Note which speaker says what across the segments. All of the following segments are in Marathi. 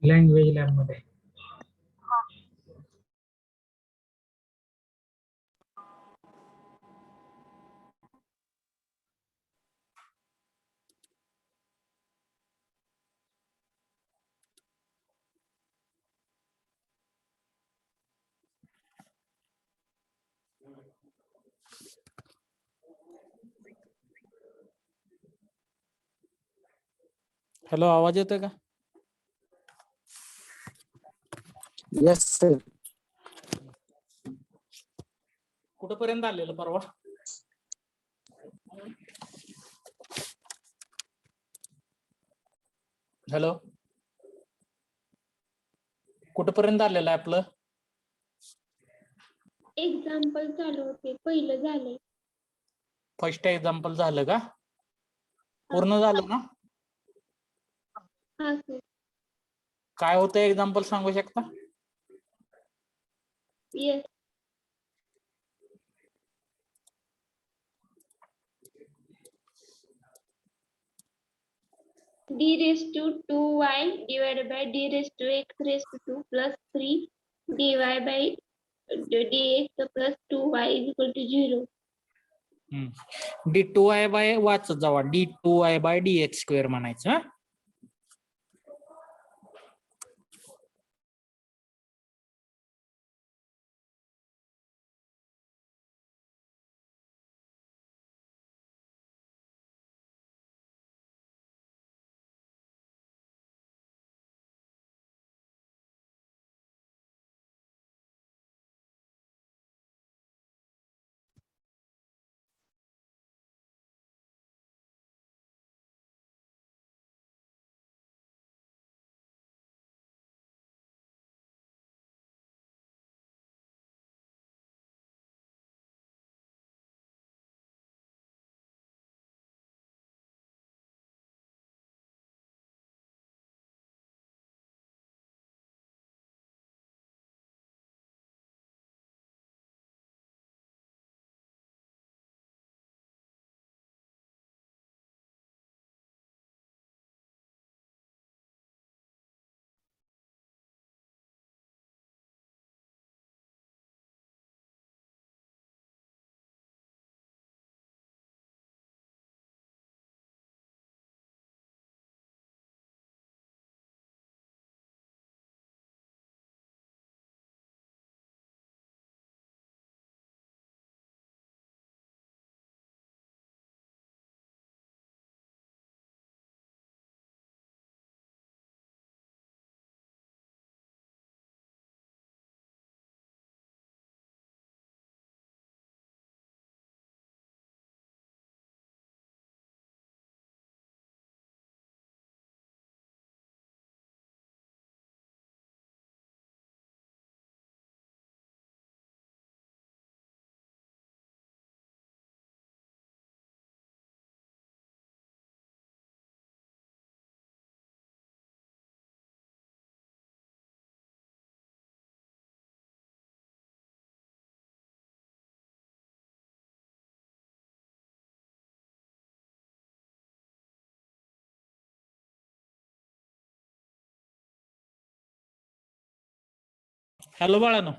Speaker 1: लँग्वेज लॅब मध्ये.
Speaker 2: हॅलो, आवाज येतोय का?
Speaker 3: Yes sir.
Speaker 2: कुठपर्यंत आलेलं परवा? हॅलो, कुठपर्यंत आलेलं आहे आपलं?
Speaker 4: एक्झाम्पल चालू होते, पहिलं झालंय.
Speaker 2: फर्स्ट एक्झाम्पल झालं का? पूर्ण झालं ना?
Speaker 4: हा सर.
Speaker 2: काय होतं एक्झाम्पल सांगू शकता?
Speaker 4: Yes. d raised to 2y divided by d raised to x raised to 2 plus 3 dy by dx plus 2y is equal to 0.
Speaker 2: d2y by वाचत जावा, d2y बाय dx स्क्वेअर म्हणायचं. हा, हॅलो बाळानो.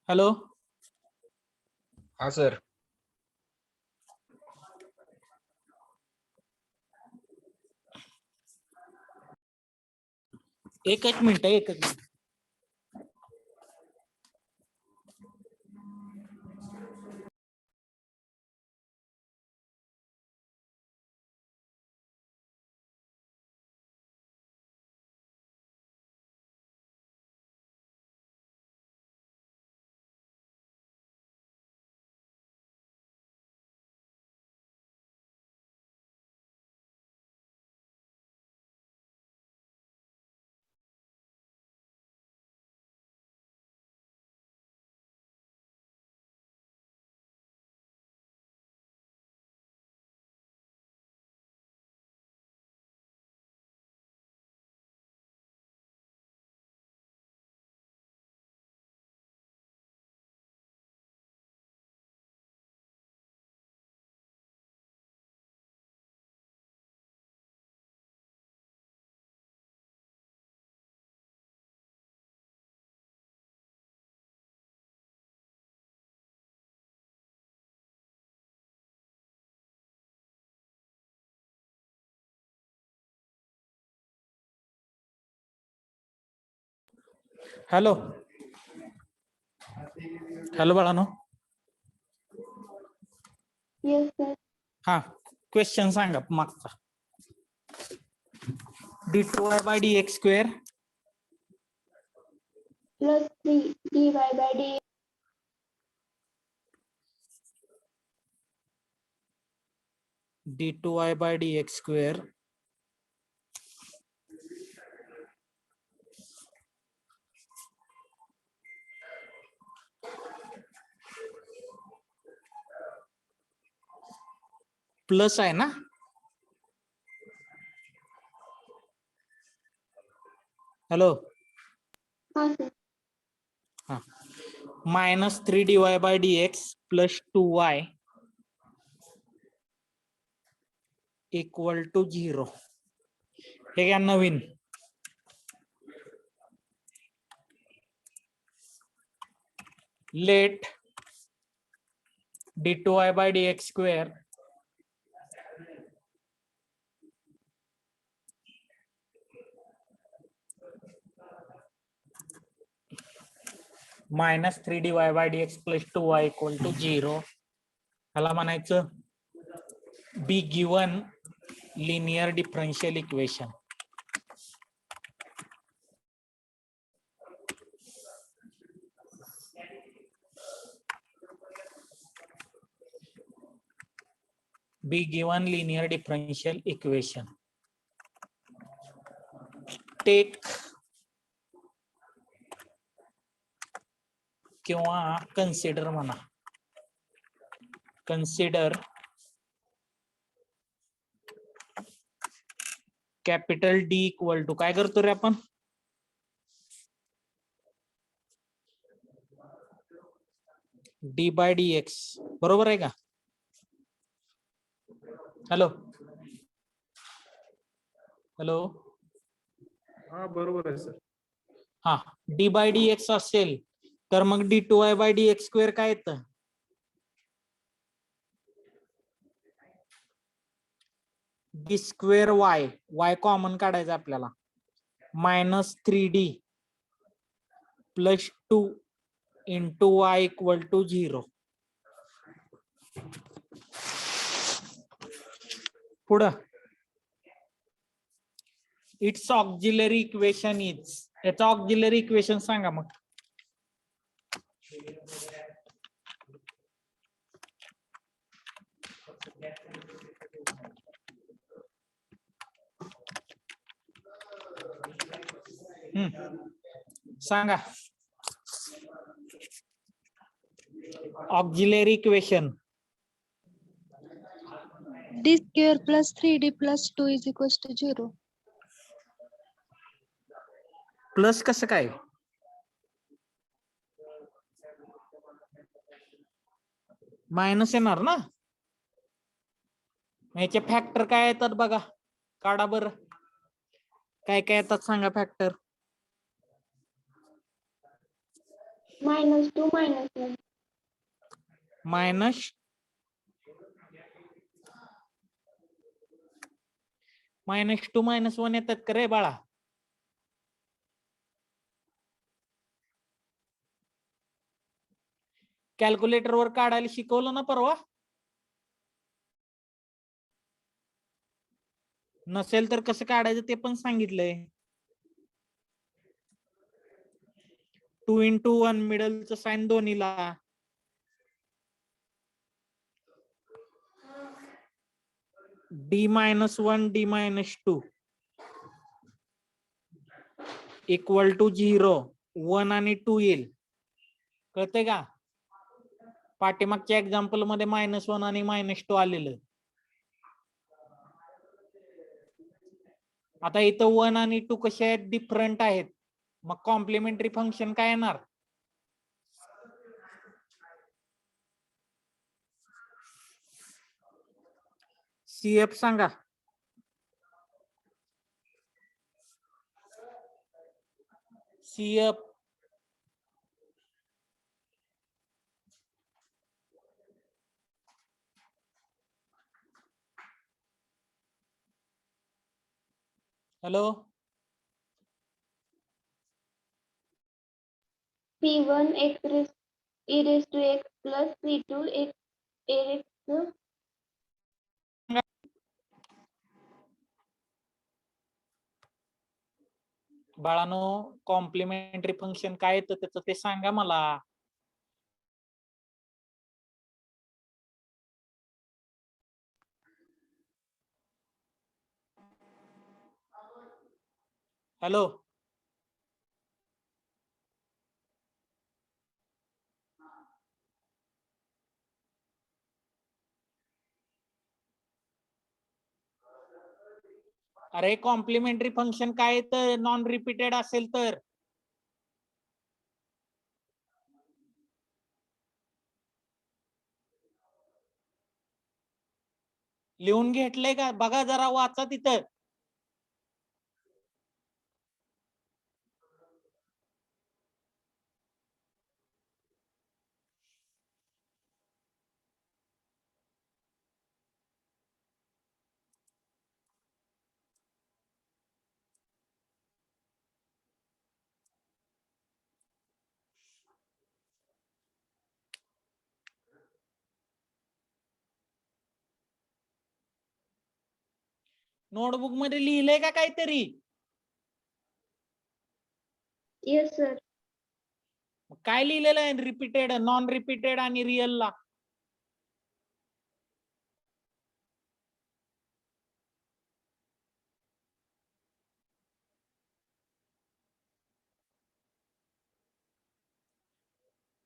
Speaker 2: हॅलो,
Speaker 5: हा सर.
Speaker 2: एकच मिनिट. हॅलो हॅलो बाळानो.
Speaker 4: Yes, sir.
Speaker 2: हा क्वेश्चन सांगा मागचा. d2y by dx square
Speaker 4: Plus 3 dy by dx
Speaker 2: d2y by dx square plus आहे ना. हॅलो
Speaker 4: हाँ sir.
Speaker 2: हा -3 dy by dx plus 2y equal to 0. हे घ्या नवीन. Let d2y by dx square -3 dy by dx plus 2y equal to 0. ह्याला म्हणायचं be given linear differential equation. Be given linear differential equation. Take किंवा consider म्हणा. Consider capital D equal to काय करतो रे आपण. d by dx बरोबर आहे का. हॅलो हॅलो
Speaker 1: हा बरोबर आहे सर.
Speaker 2: हा d by dx असेल तर मग d2y by dx स्क्वेअर काय येतं. d स्क्वेअर y कॉमन काढायचं आपल्याला. -3d plus 2 into y equal to 0. पुढं इट्स ऑक्झिलरी इक्वेशन इज. याचा ऑक्झिलरी इक्वेशन सांगा मग. सांगा auxiliary equation.
Speaker 6: d square plus 3d plus 2 is equals to 0.
Speaker 2: Plus कसं काय. मायनस येणार ना. याचे फॅक्टर काय येतात बघा. काढा बरं काय काय येतात सांगा फॅक्टर.
Speaker 4: -2 -1.
Speaker 2: -2 -1 येतात का रे बाळा. कॅल्क्युलेटर वर काढायला शिकवलं ना परवा. नसेल तर कसं काढायचं ते पण सांगितलंय. 2 into 1 मिडलचं साइन दोन्हीला. d-1 d-2 equal to 0. 1 आणि 2 येईल. कळतंय का. पाठीमागच्या एक्झाम्पल मध्ये -1 आणि -2 आलेलं. आता इथं 1 आणि 2 कसे आहेत डिफरंट आहेत. मग कॉम्प्लिमेंटरी फंक्शन काय येणार. CF सांगा. CF hello
Speaker 4: C1 x e raised to x plus C2 x x
Speaker 2: बाळानो कॉम्प्लिमेंटरी फंक्शन काय येतं त्याचं ते सांगा मला. हॅलो. अरे कॉम्प्लिमेंटरी फंक्शन काय येतं नॉन रिपीटेड असेल तर. लिहून घेतलंय का बघा जरा वाचा तिथं. नोटबुक मध्ये लिहिलंय का काहीतरी.
Speaker 4: yes sir.
Speaker 2: काय लिहिलेलं आहे रिपीटेड नॉन रिपीटेड आणि रिअल ला.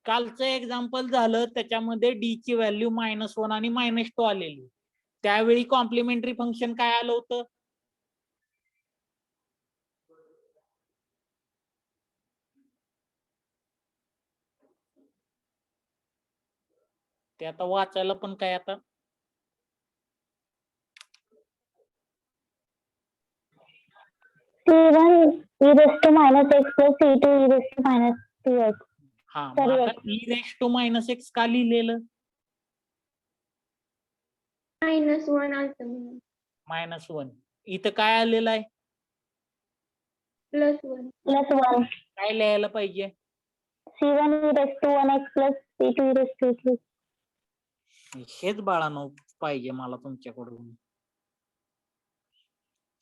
Speaker 2: कालचं एक्झाम्पल झालं त्याच्यामध्ये डी ची व्हॅल्यू -1 आणि -2 आलेली. त्यावेळी कॉम्प्लिमेंटरी फंक्शन काय आलं होतं. ते आता वाचायला पण काय आता.
Speaker 7: C1 e raised to minus x plus C2 e raised to minus 2x.
Speaker 2: हा मग आता e⁻x का लिहिलेलं.
Speaker 4: -1 आलतं म्हणून
Speaker 2: -1 इथं काय आलेलं आहे.
Speaker 4: +1
Speaker 7: Plus 1.
Speaker 2: काय लिहायला पाहिजे.
Speaker 7: C1 e raised to 1x plus C2 e raised to 3.
Speaker 2: हेच बाळानो पाहिजे मला तुमच्याकडून.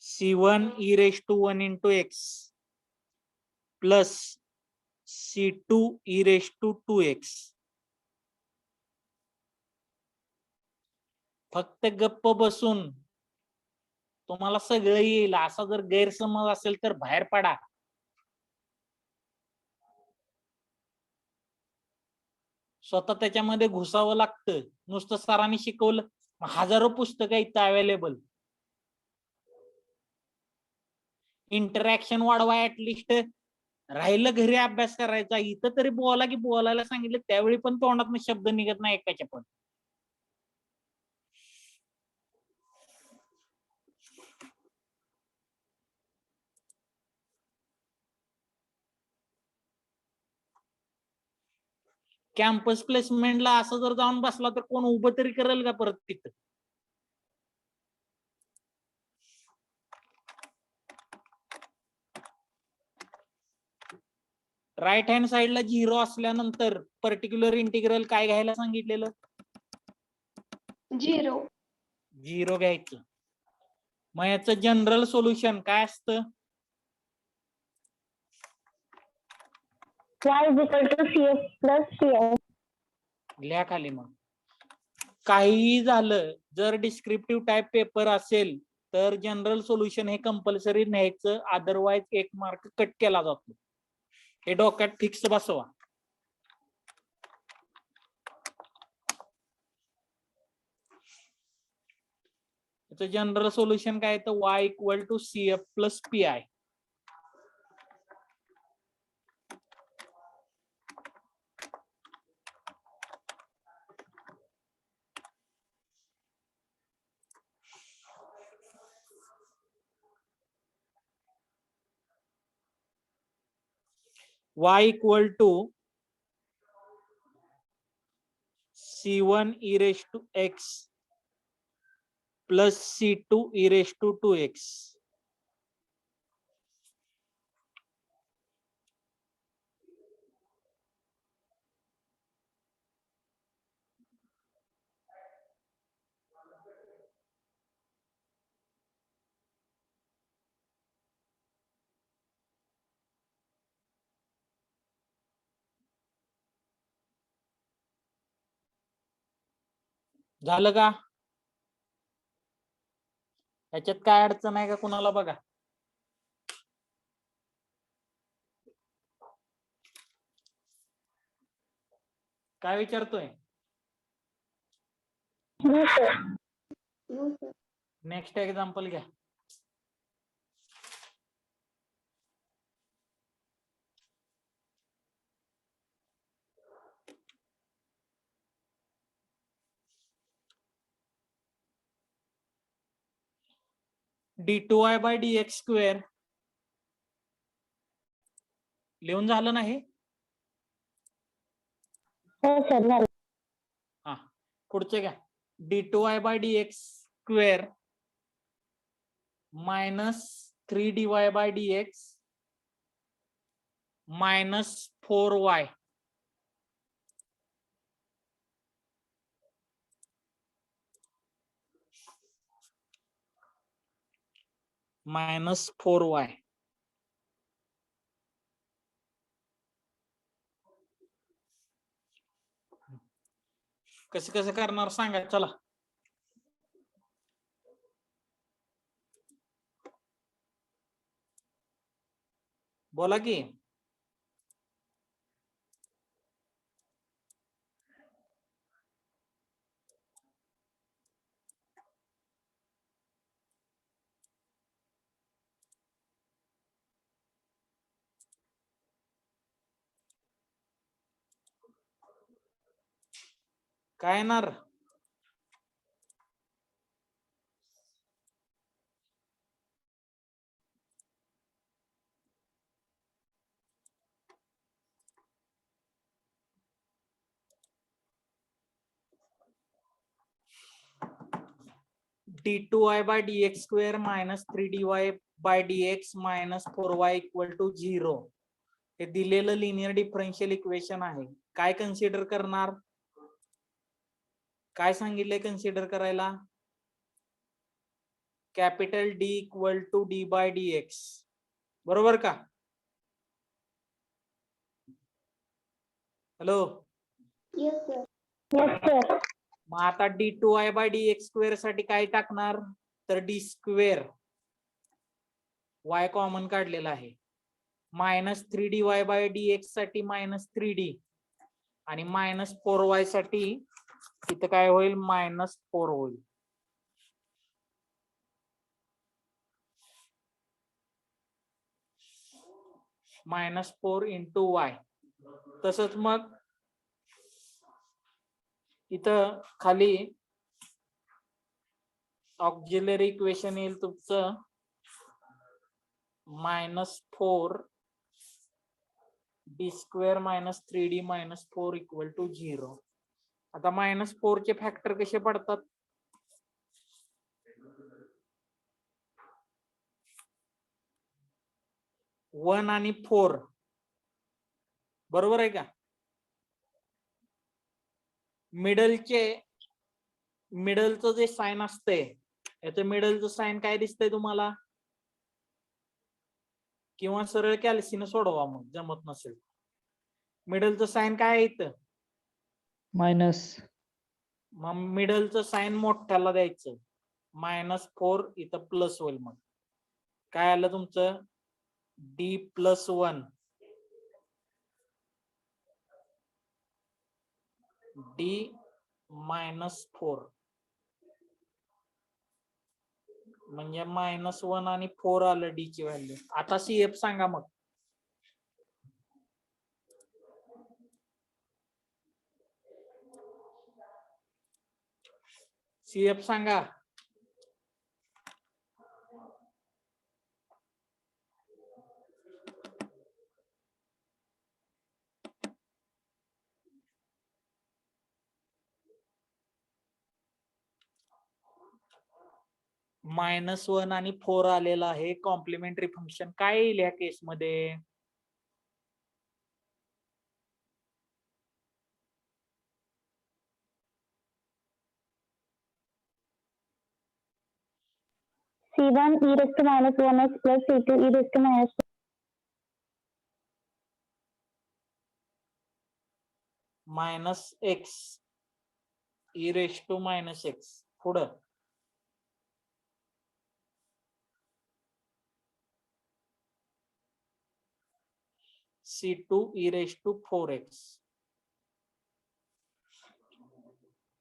Speaker 2: C1 e⁻1 into x plus C2 e⁻2x. फक्त गप्प बसून तुम्हाला सगळं येईल असा जर गैरसमज असेल तर बाहेर पडा. स्वतः त्याच्यामध्ये घुसावं लागतं. नुसतं सरांनी शिकवलं हजारो पुस्तकं इथं अवेलेबल. इंटरॅक्शन वाढवा ऍटलिस्ट. राहिलं घरी अभ्यास करायचा इथं तरी बोला की बोलायला सांगितलं त्यावेळी पण तोंडात शब्द निघत नाही एकाच्या पण. कॅम्पस प्लेसमेंटला असं जर जाऊन बसला तर कोण उभं तरी करेल का परत तिथं. राईट हँड साइडला 0 असल्यानंतर पर्टिक्युलर इंटिग्रल काय घ्यायला सांगितलेलं.
Speaker 4: 0
Speaker 2: घ्यायचं. मग याचं जनरल सोल्युशन काय असतं.
Speaker 7: Y is equal to CX plus CX.
Speaker 2: लिहा खाली. मग काहीही झालं जर डिस्क्रिप्टिव्ह टाइप पेपर असेल तर जनरल सोल्युशन हे कंपल्सरी न्यायचं. अदरवाइज 1 मार्क कट केला जातो. हे डोक्यात फिक्स बसवा. याचं जनरल सोल्युशन काय तर y equal to CF plus PI. y equal to C1 e raised to x plus C2 e raised to 2x. झालं का? याच्यात काय अडचण आहे का कुणाला बघा? काय विचारतोय?
Speaker 7: No, sir.
Speaker 4: No, sir.
Speaker 2: Next example घ्या. d2y बाय dx स्क्वेअर लिहून झालं नाही?
Speaker 7: हो सर झालं.
Speaker 2: हा, पुढचे घ्या. d2y by dx square minus 3dy by dx minus 4y minus 4y. कसं कसं करणार सांगा चला. बोला की. काय येणार? d2y by dx square minus 3dy by dx minus 4y equal to 0. हे दिलेलं लिनियर डिफरन्शियल इक्वेशन आहे. काय कन्सिडर करणार? काय सांगितलंय कन्सिडर करायला? Capital D equal to d by dx. बरोबर का? Hello.
Speaker 4: Yes, sir.
Speaker 7: Yes, sir.
Speaker 2: मग आता d2y बाय dx स्क्वेअर साठी काय टाकणार? तर d स्क्वेअर y कॉमन काढलेला आहे. मायनस 3dy बाय dx साठी मायनस 3d आणि मायनस 4y साठी इथं काय होईल? मायनस 4 होईल. Minus 4 into y. तसंच मग इथं खाली ऑक्झिलरी इक्वेशन येईल तुमचं minus 4 d square minus 3d minus 4 equal to 0. आता मायनस 4 चे फॅक्टर कसे पडतात? वन आणि 4 बरोबर आहे का? मिडलचं जे साइन असते याचं मिडलचं साइन काय दिसतंय तुम्हाला? किंवा सरळ कॅल्सीनं सोडवा मग जमत नसेल. मिडलचं साइन काय आहे इथं?
Speaker 8: मायनस.
Speaker 2: मग मिडलचं साइन मोठ्याला द्यायचं. मायनस 4 इथं प्लस होईल. मग काय आलं तुमचं? d प्लस 1 d मायनस 4 म्हणजे मायनस 1 आणि 4 आलं d ची व्हॅल्यू. आता CF सांगा मग. CF सांगा. मायनस 1 आणि 4 आलेला आहे. कॉम्प्लिमेंटरी फंक्शन काय येईल या केसमध्ये?
Speaker 7: C1 e raised to minus 1x plus C2 e raised to minus
Speaker 2: minus x e raise to minus x पुढं C2 e raise to 4x.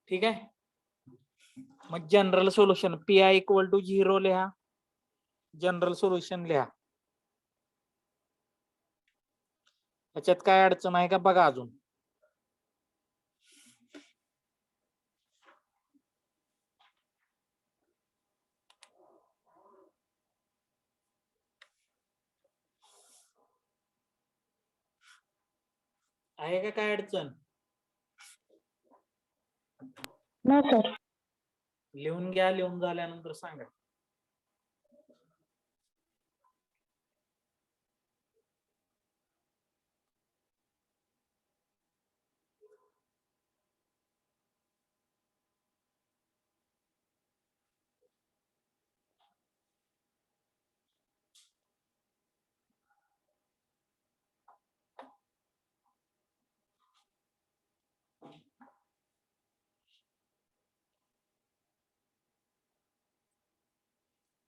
Speaker 2: ठीक आहे. मग general solution P I equal to 0 लिहा. जनरल सोल्युशन लिहा. त्याच्यात काय अडचण आहे का बघा अजून. आहे का काय अडचण.
Speaker 7: No sir.
Speaker 2: लिहून घ्या. लिहून झाल्यानंतर सांगा.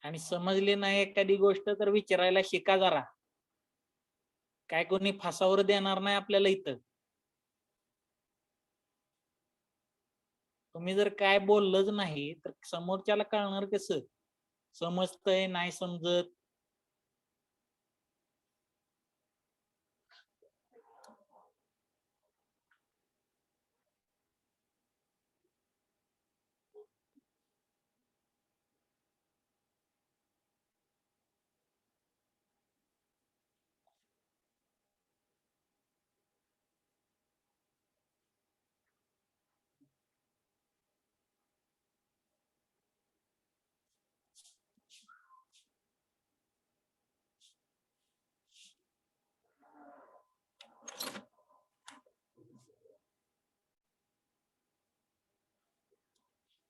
Speaker 2: आणि समजली नाही एखादी गोष्ट तर विचारायला शिका जरा. काय कोणी फासावर देणार नाही आपल्याला इथं. तुम्ही जर काय बोललंच नाही तर समोरच्याला कळणार कसं. समजतंय नाही समजत.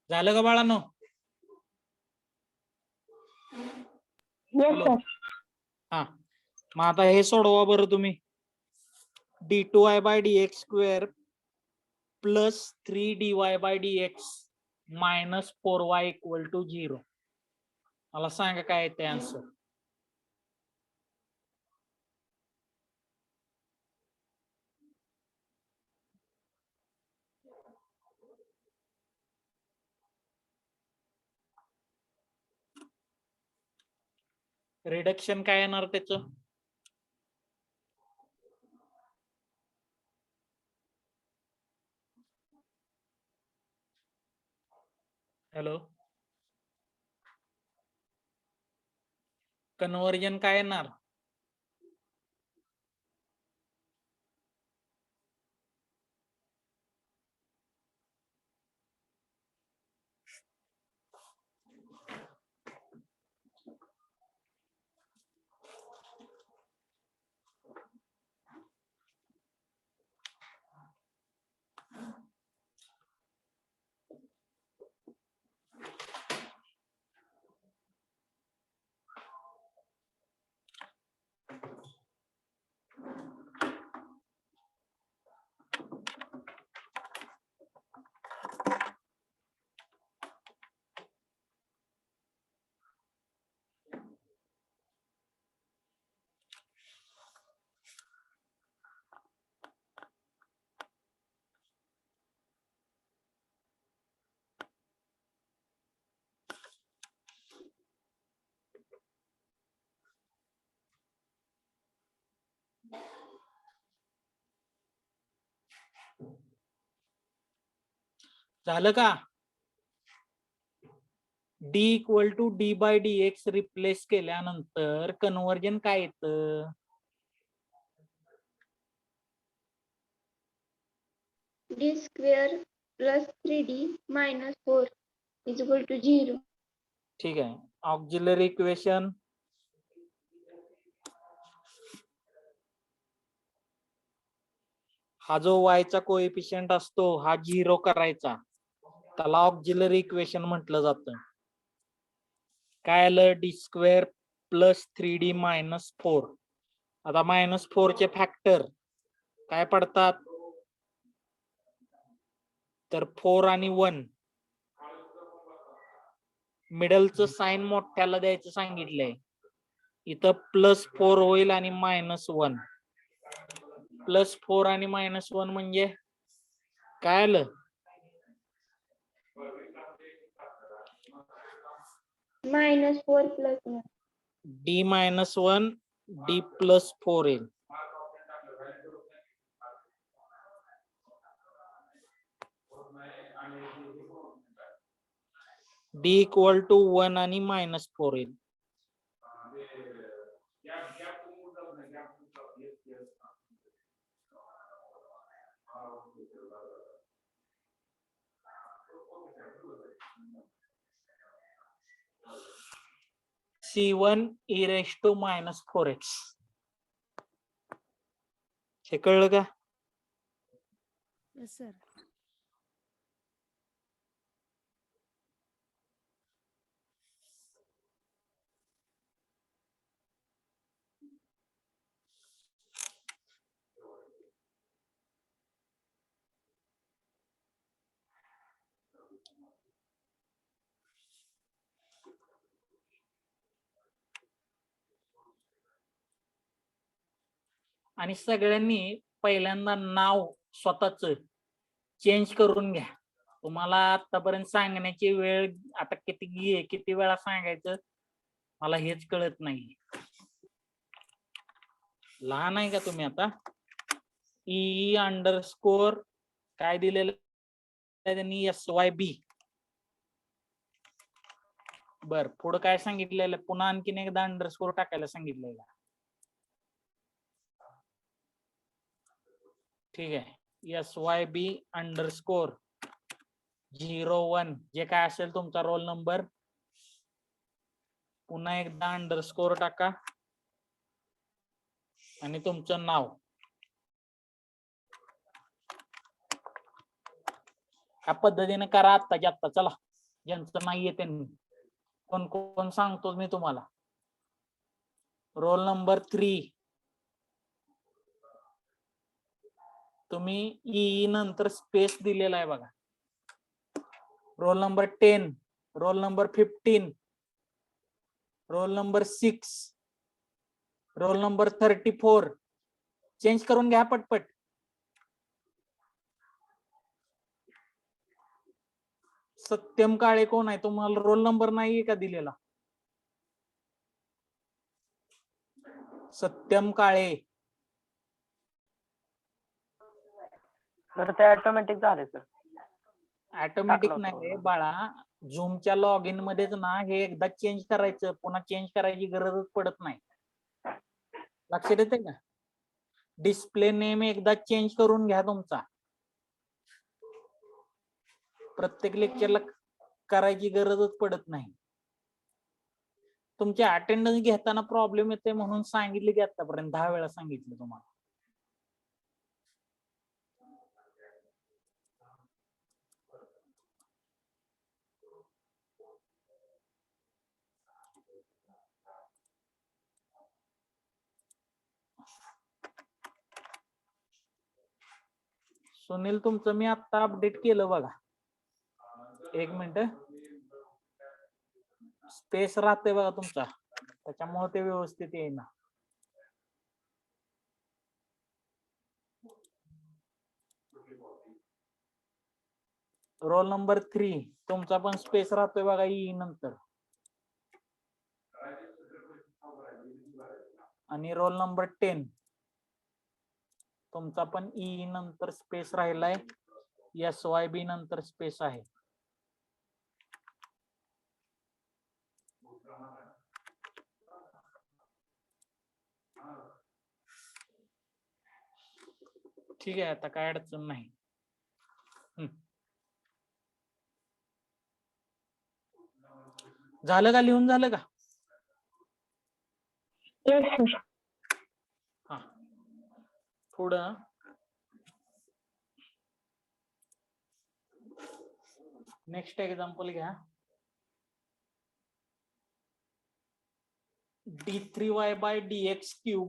Speaker 2: झालं का बाळांनो.
Speaker 7: Yes sir.
Speaker 2: हा मग आता हे सोडवा बरं तुम्ही. d2y by dx square plus 3dy by dx minus 4y equal to 0. मला सांगा काय येते आन्सर. रिडक्शन काय येणार त्याचं. हॅलो. कन्वर्जन काय येणार. झालं का. D equal to D by D X replace केल्यानंतर कन्वर्जन काय येतं.
Speaker 4: d square plus 3d minus 4 is equal to 0.
Speaker 2: ठीक आहे. ऑक्झिलरी इक्वेशन हा जो वायचा कोएफिशियंट असतो हा 0 करायचा. त्याला ऑक्झिलरी इक्वेशन म्हटलं जातं. काय आलं. D square plus 3d minus 4. आता -4 चे फॅक्टर काय पडतात. तर 4 आणि 1 मिडलचं साइन मोठ्याला द्यायचं सांगितलंय. इथं +4 होईल आणि -1. +4 आणि -1 म्हणजे काय आलं?
Speaker 4: -4 plus 1.
Speaker 2: D -1 D +4 येईल. D = 1 आणि -4 येईल. C1 e⁻⁴x. हे कळलं का?
Speaker 6: Yes, sir.
Speaker 2: आणि सगळ्यांनी पहिल्यांदा नाव स्वतःच चेंज करून घ्या. तुम्हाला आतापर्यंत सांगण्याची वेळ आता किती वेळा सांगायचं मला हेच कळत नाही. लहान आहे का तुम्ही आता? E_ काय दिलेलं त्यांनी SYB. बर, पुढे काय सांगितलेलं? पुन्हा आणखीन एकदा अंडरस्कोर टाकायला सांगितलेलं. ठीक आहे. SYB _01 जे काय असेल तुमचा रोल नंबर, पुन्हा एकदा अंडरस्कोर टाका आणि तुमचं नाव. ह्या पद्धतीने करा आत्ताच्या आत्ता. चला, ज्यांचं नाहीये त्यांनी. कोण कोण सांगतो मी तुम्हाला. रोल नंबर 3 तुम्ही E नंतर स्पेस दिलेला आहे बघा. Roll number 10, roll number 15, roll number 6, roll number 34 change करून घ्या पटपट. सत्यम काळे कोण आहे? तुम्हाला रोल नंबर नाहीये का दिलेला? सत्यम काळे.
Speaker 9: सर ते ऑटोमॅटिक झाले सर.
Speaker 2: ऑटोमॅटिक
Speaker 9: टाकलं
Speaker 2: नाही
Speaker 9: होतं.
Speaker 2: बाळा, झूमच्या लॉग इन मध्येच ना हे एकदा चेंज करायचं, पुन्हा चेंज करायची गरजच पडत नाही. लक्षात येते का? डिस्प्ले नेम एकदा चेंज करून घ्या तुमचा. प्रत्येक लेक्चरला करायची गरजच पडत नाही. तुमचे अटेंडन्स घेताना प्रॉब्लेम येते म्हणून सांगितले की आतापर्यंत 10 वेळा सांगितलं तुम्हाला. सुनील, तुमचं मी आता अपडेट केलं बघा. 1 मिनिट. स्पेस राहते बघा तुमचा, त्याच्यामुळे ते व्यवस्थित येईना. रोल नंबर 3 तुमचा पण स्पेस राहतोय बघा E नंतर. आणि रोल नंबर 10 तुमचा पण E नंतर स्पेस राहिलाय. SYB नंतर स्पेस आहे. ठीक आहे, आता काय अडचण नाही. झालं का? लिहून झालं का?
Speaker 7: Yes, sir.
Speaker 2: हा, पुढं नेक्स्ट एक्झाम्पल घ्या. d3y/dx³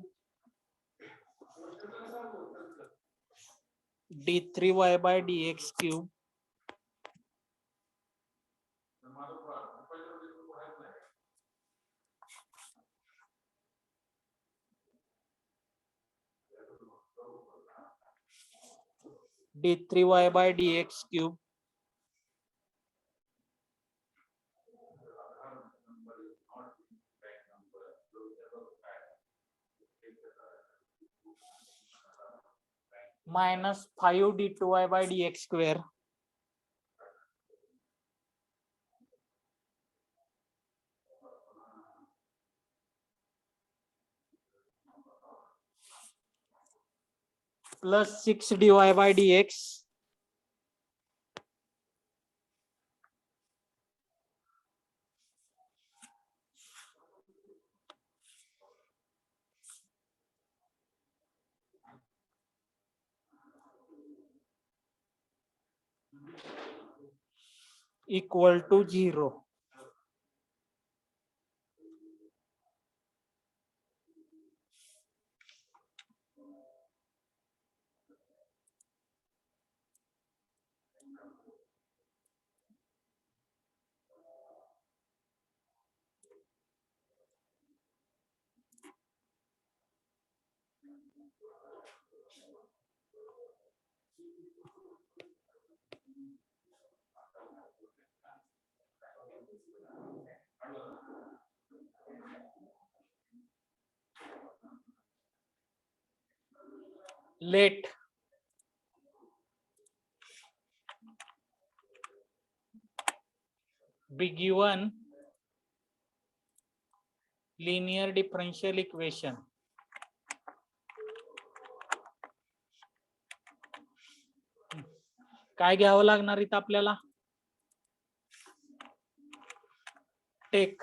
Speaker 2: d3y/dx³ d3y by dx cube minus 5 d2y by dx square plus 6 dy by dx equal to 0. Let be given linear differential equation काय घ्यावं लागणार इथं आपल्याला take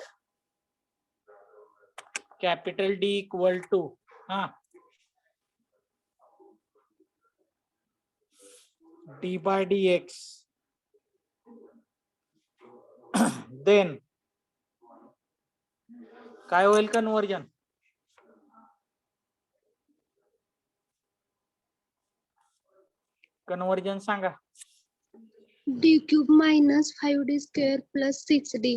Speaker 2: capital D equal to d by dx then काय होईल कन्वर्जन सांगा
Speaker 6: D cube minus 5D square plus 6D.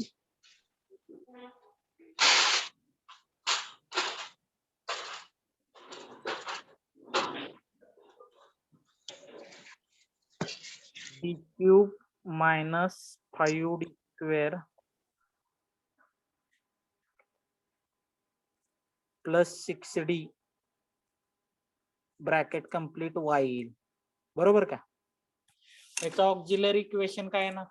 Speaker 2: d cube minus 5d square plus 6d bracket complete y येईल बरोबर का याचा ऑक्झिलरी इक्वेशन काय ना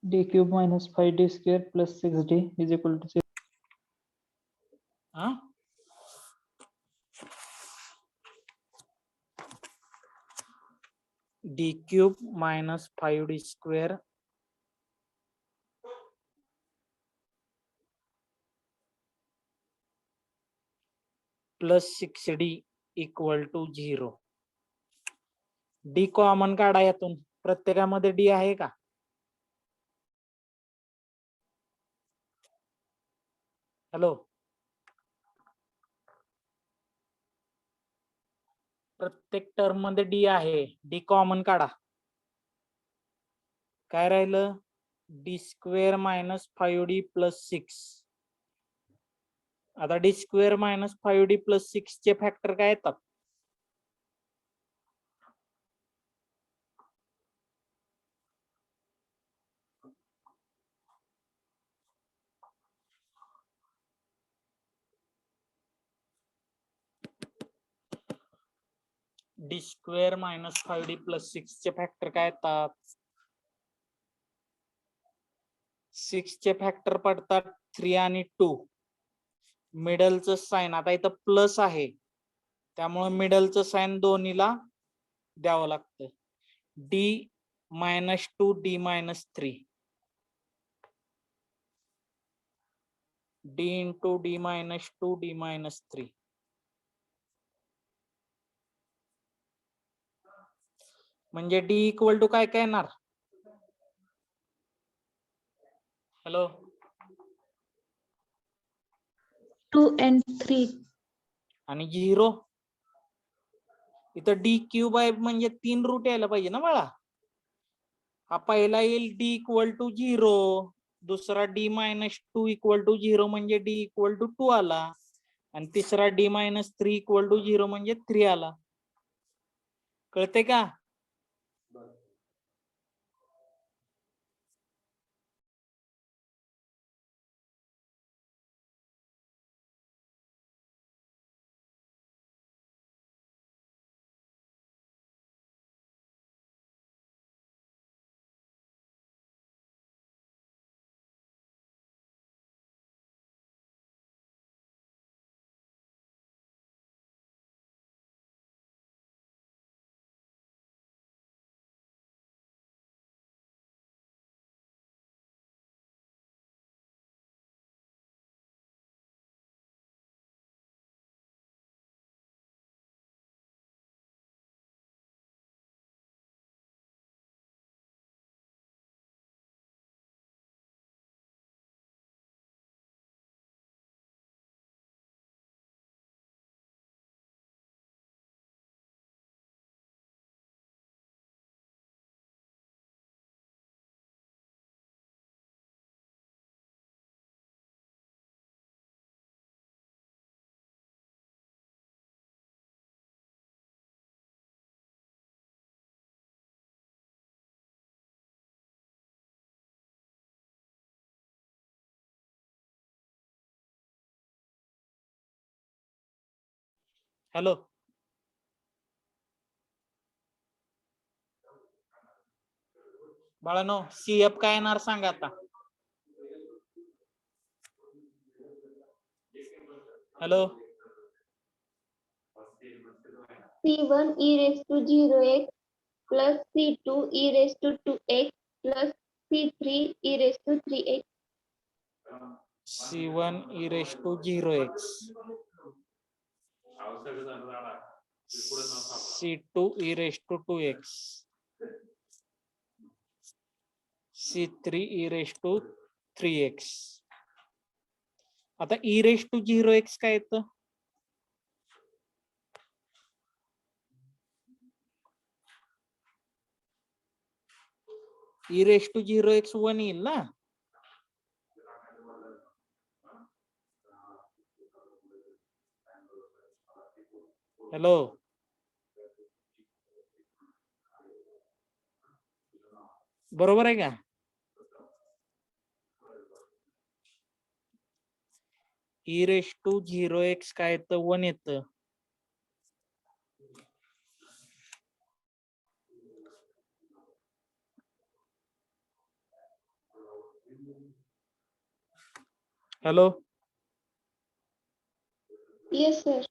Speaker 8: d cube minus 5d square plus 6d is equal to 0.
Speaker 2: d cube minus 5d square plus 6d equal to 0. d common काढा यातून प्रत्येकामध्ये d आहे का हॅलो प्रत्येक टर्म मध्ये d आहे d कॉमन काढा काय राहिलं d square minus 5d plus 6 आता d square minus 5d plus 6 चे फॅक्टर काय येतात d square minus 5d plus 6 चे फॅक्टर काय येतात 6 चे फॅक्टर पडतात 3 आणि 2 मिडलचं साइन आता इथं प्लस आहे त्यामुळे मिडलचं साइन दोन्हीला द्यावं लागतं d minus 2 d minus 3 d into d minus 2 d minus 3 म्हणजे d इक्वल टू काय काय येणार हॅलो
Speaker 6: 2 and 3.
Speaker 2: आणि 0 इथं d क्यूब आहे म्हणजे 3 रूट यायला पाहिजे ना बाळा हा पहिला येईल d इक्वल टू 0 दुसरा डी मायनस 2 इक्वल टू 0 म्हणजे डी इक्वल टू 2 आला, आणि तिसरा डी मायनस 3 इक्वल टू 0 म्हणजे 3 आला. कळते का? हॅलो, बाळानो, सीएफ काय येणार सांगा आता. Hello,
Speaker 4: C1 e raised to 0x plus C2 e raised to 2x plus C3 e raised to 3x.
Speaker 2: C1 e raised to 0x, C2 e raised to 2x, C3 e raised to 3x. आता e raised to 0x काय येतं? e raised to 0x 1 येईल ना. हॅलो, बरोबर आहे का? e raised to 0x काय येतं? 1 येतं. Hello,
Speaker 4: Yes, sir.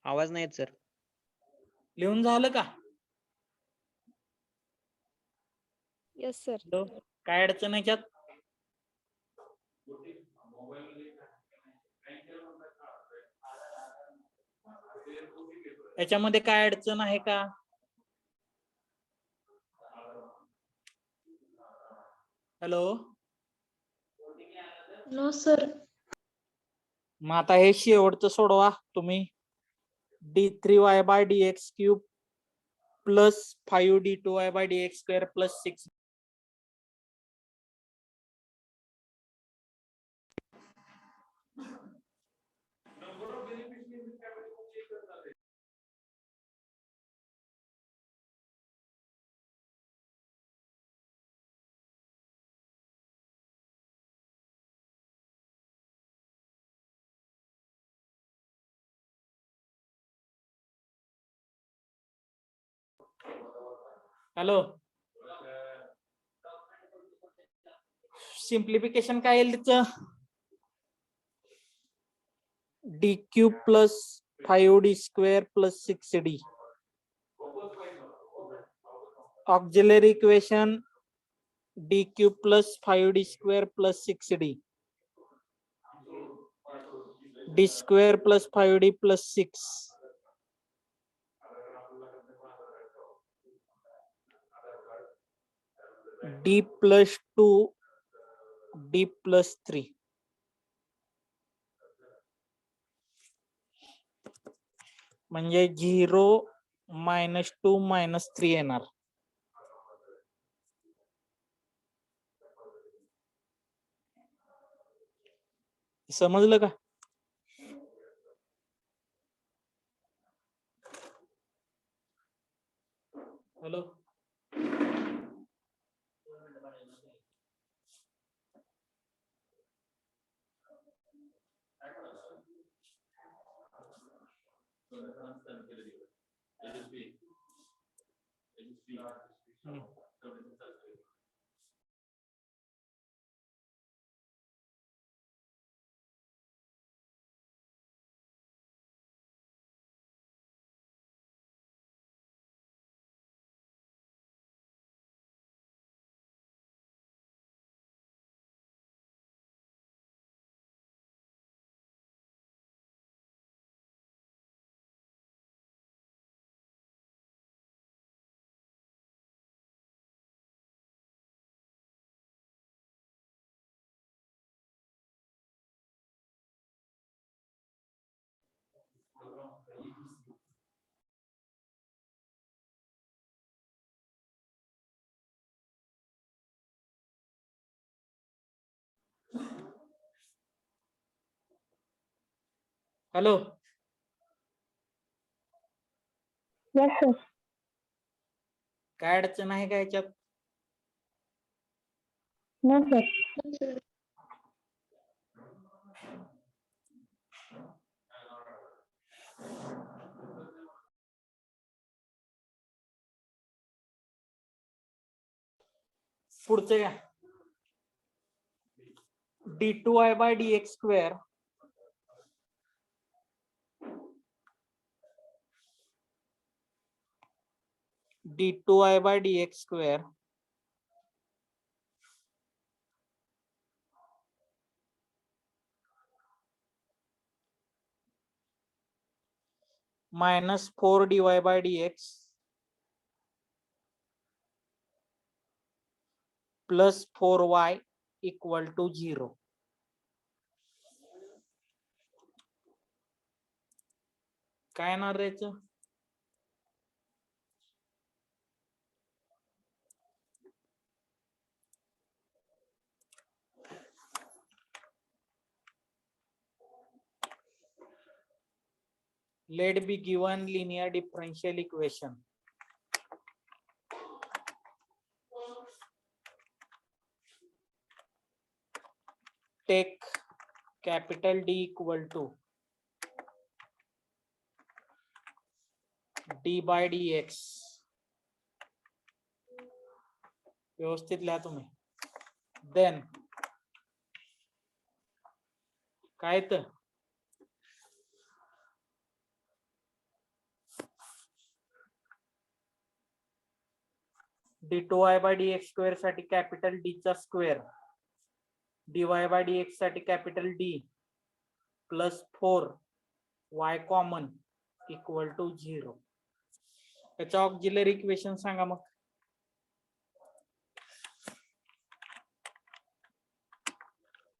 Speaker 9: आवाज नाही येत सर.
Speaker 2: लिहून झालं का?
Speaker 6: Yes, sir.
Speaker 2: हॅलो, काय अडचण आहे याच्यात? याच्यामध्ये काय अडचण आहे का? Hello,
Speaker 6: No, sir.
Speaker 2: मग आता हे शेवटचं सोडवा तुम्ही. d3y/dx³ plus 5d2y/dx² plus 6. Hello, simplification काय येईल तिचं? d³ plus 5d² plus 6d. Auxiliary equation d³ plus 5d² plus 6d. d² plus 5d plus 6. d plus 2 d plus 3. म्हणजे 0 -2 -3 येणार. समजलं का? Hello, hello,
Speaker 7: Yes, sir.
Speaker 2: काय अडचण आहे का याच्यात?
Speaker 7: No, sir.
Speaker 2: पुढचं या. d2y/dx² d2y/dx² -4dy/dx plus 4y equal to 0. काय येणार रे याचं? Let be given linear differential equation. Take capital D equal to d by dx. व्यवस्थित लिहा तुम्ही. Then काय तर d2y बाय dx स्क्वेअर साठी कॅपिटल D चा स्क्वेअर dy बाय dx साठी capital D plus 4y common equal to 0. त्याचा ऑक्झिलरी इक्वेशन सांगा मग.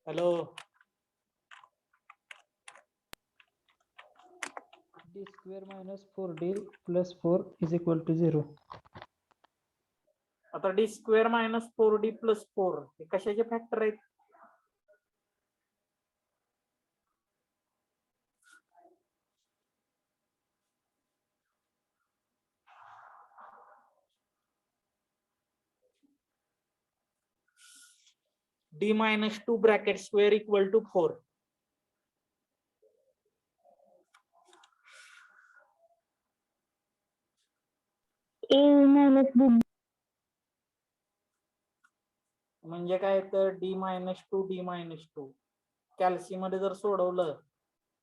Speaker 2: Hello,
Speaker 8: d square minus 4d plus 4 is equal to 0.
Speaker 2: आता d square minus 4d plus 4 हे कशाचे फॅक्टर आहेत? d minus 2 bracket square equal to 4.
Speaker 7: A minus B.
Speaker 2: म्हणजे काय तर d minus 2 d minus 2 कॅल्सी मध्ये जर सोडवलं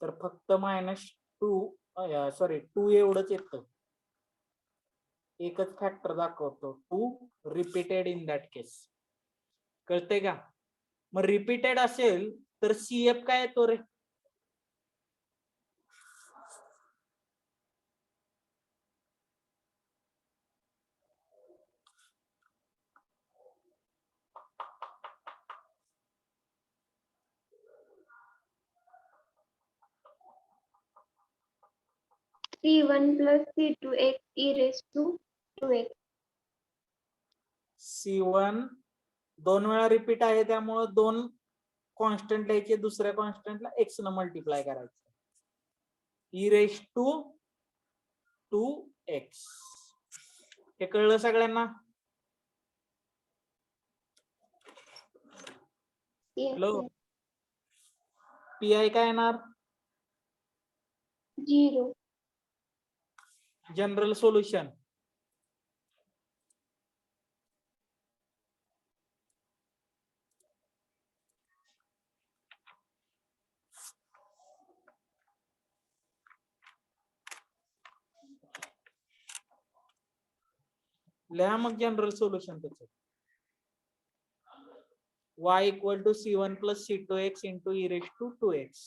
Speaker 2: तर फक्त -2 सॉरी 2 एवढंच येतं. एकच फॅक्टर दाखवतो 2 रिपीटेड इन दॅट केस. कळते का? मग रिपीटेड असेल तर CF काय येतो रे?
Speaker 4: C1 plus C2x e raised to 2x.
Speaker 2: C1 2 वेळा रिपीट आहे त्यामुळे 2 कॉन्स्टंट लिहायचे, दुसऱ्या कॉन्स्टंटला x न मल्टिप्लाय करायचं. e raised to 2x. हे कळलं सगळ्यांना?
Speaker 4: Yes,
Speaker 2: hello,
Speaker 4: yes.
Speaker 2: पीआय काय येणार?
Speaker 4: 0.
Speaker 2: जनरल सोल्युशन लिहा मग जनरल सोल्युशन त्याचं. y equal to C1 plus C2x into e raised to 2x.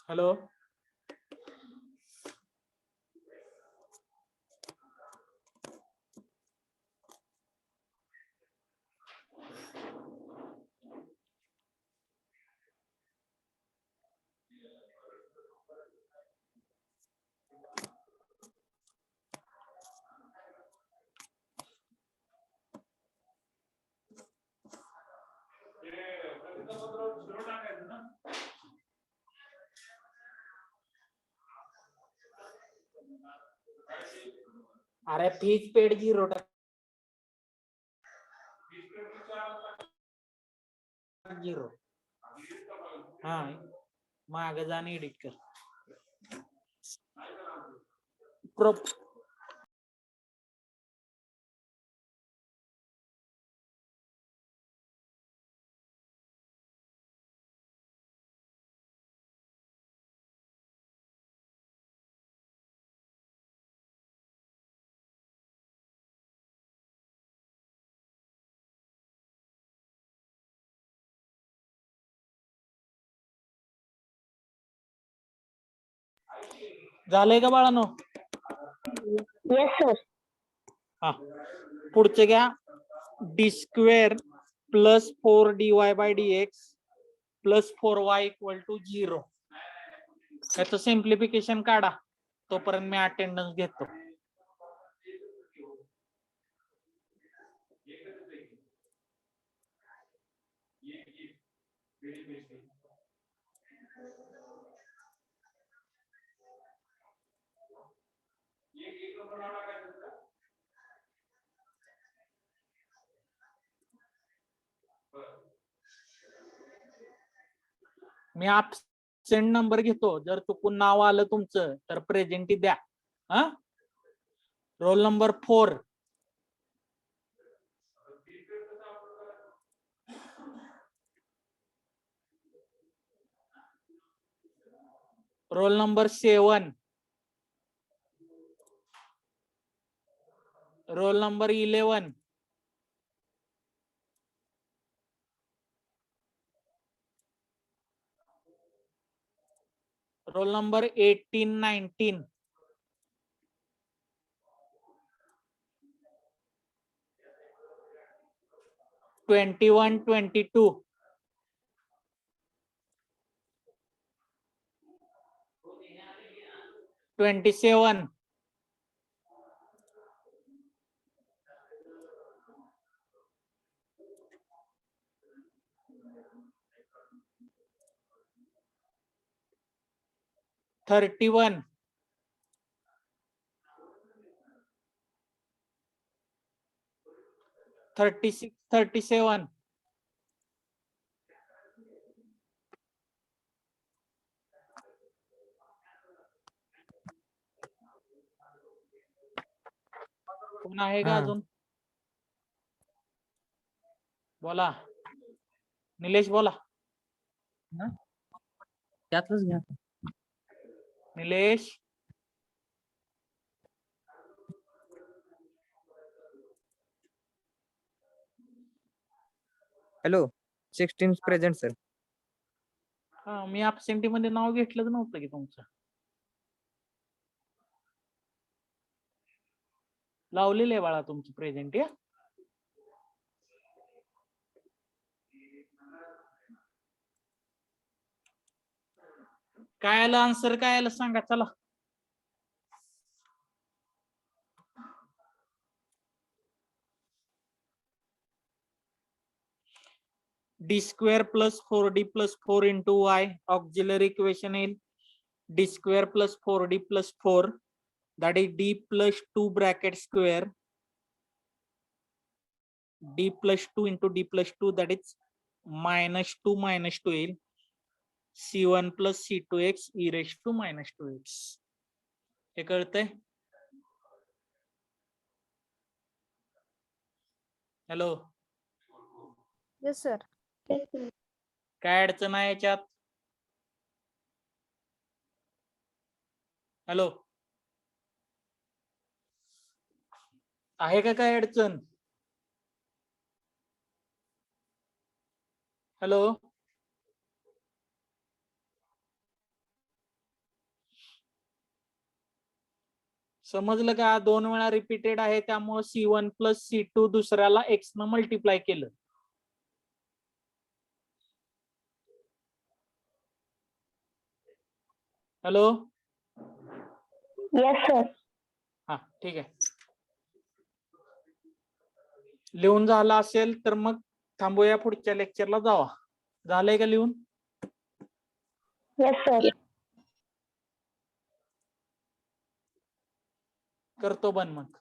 Speaker 2: Hello, अरे फीज पेड 0 0. हा माग जाण एडिट कर. झालंय का बाळानो?
Speaker 7: Yes, sir.
Speaker 2: हा, पुढचं घ्या. d square plus 4dy by dx plus 4y equal to 0. त्याचं सिम्प्लिफिकेशन काढा, तोपर्यंत मी अटेंडन्स घेतो. मी ऍबसेंट नंबर घेतो. जर चुकून नाव आलं तुमचं तर प्रेझेंटी द्या. हा, roll number 4. Roll number 7. Roll number 11. Roll number 18, 19. ' 21, 22. 27. 31. 36, 37. 'कोण आहे का अजून? बोला, निलेश बोला.
Speaker 3: त्यातलंच घ्या.
Speaker 2: निलेश.
Speaker 3: Hello, 16 present sir.
Speaker 2: हा, मी ऍबसेंटी मध्ये नाव घेतलंच नव्हतं की तुमचं. लावलेलं आहे बाळा तुमची प्रेझेंटी. काय आलं आन्सर, काय आलं सांगा चला. d² + 4d + 4 into y. Auxiliary equation is d² + 4d + 4, that is d + 2 bracket square, d + 2 into d + 2, that is -2 - 2 येईल. c1 + c2x e raised to -2x. हे कळतंय? Hello,
Speaker 6: Yes, sir.
Speaker 2: काय अडचण आहे याच्यात? हॅलो, आहे का काय अडचण? हॅलो, समजलं का? 2 वेळा रिपीटेड आहे, त्यामुळे c1 + c2 दुसऱ्याला x न मल्टिप्लाय केलं. Hello,
Speaker 7: Yes, sir.
Speaker 2: हा ठीक आहे. लिहून झाला असेल तर मग थांबूया, पुढच्या लेक्चरला जावा. झालंय का लिहून?
Speaker 7: Yes, sir.
Speaker 2: करतो बंद मग.